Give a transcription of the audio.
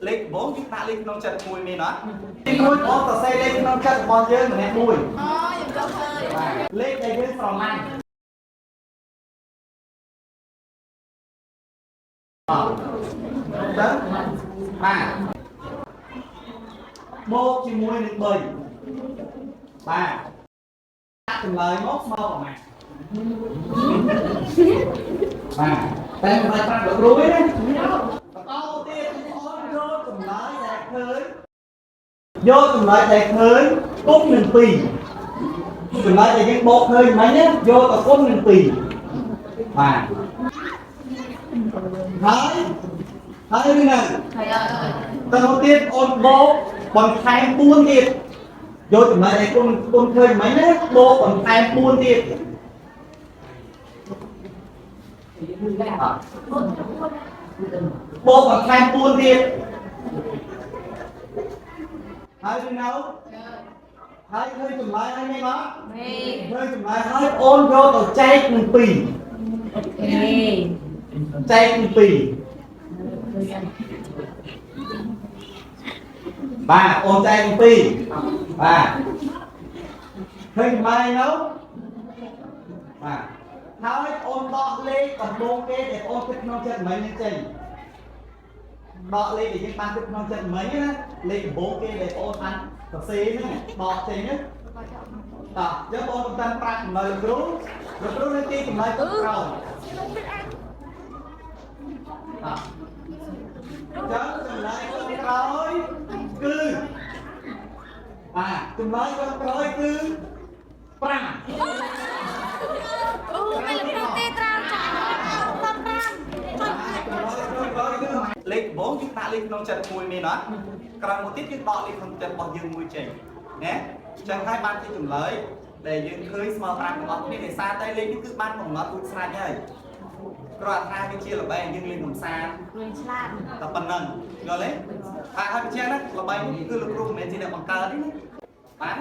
លេខបង យើងដាក់លេខក្នុងចិត្តមួយនេះណាមួយបងសរសេរលេខក្នុងចិត្តរបស់យើងម្នាក់មួយអូខ្ញុំចូលឃើញលេខដែលយើងស្រឡាញ់ទៅបាទមកជាមួយនឹង3បាទដាក់ចម្លើយមកស្មើប្រមាណបាទតែមិនបាច់ប្រាប់លោកគ្រូទេណាបន្តទៀតបងយកចម្លើយដែលឃើញយកចម្លើយដែលឃើញគុំនឹង2ចម្លើយដែលយើងបកឃើញមិញណាយកទៅគុំនឹង2បាទហើយវិញណាទៅទៀតអូនបកបន្ថែម4ទៀតយកចំណុចដែលគុំឃើញមិញណាបកបន្ថែម4ទៀតបកបន្ថែម4ទៀតហើយវិញណាហើយឃើញចម្លើយហើយមែនអត់ឃើញចម្លើយហើយអូនយកទៅចែកនឹង2ចែកនឹង2បាទអូនចែកនឹង2បាទឃើញចម្លើយនោះបាទហើយអូនដកលេខដំបូងគេដែលអូនគិតក្នុងចិត្តមិញនេះចេញដកលេខដែលយើងបានគិតក្នុងចិត្តមិញណាលេខដំបូងគេដែលអូនបានសរសេរហ្នឹងដកចេញណាតោះយើងអូនតាមប្រាប់ចំណុចលោកគ្រូនៅទីចំណុចក្រោយតោះចាំចំណុចក្រោយគឺបាទចំណុចក្រោយគឺ5អូមិនលំទេត្រាំចា5លេខបងយើងដាក់លេខក្នុងចិត្តមួយនេះណាក្រោយមកទៀតយើងដកលេខក្នុងចិត្តរបស់យើងមួយចេញណាចឹងហើយបានជាចម្លើយដែលយើងឃើញស្មើ5ទាំងអស់គ្នាដោយសារតែលេខនេះគឺបានកំណត់រួចស្រេចហើយគ្រាន់តែវាជាល្បែងយើងលេងកំសាន្តលេងឆ្លាតតែប៉ុណ្្នឹងយល់ទេហើយបញ្ជាក់ណាល្បែងនេះគឺលោកគ្រូមិនមែនជាអ្នកបង្កើតទេណាបាទ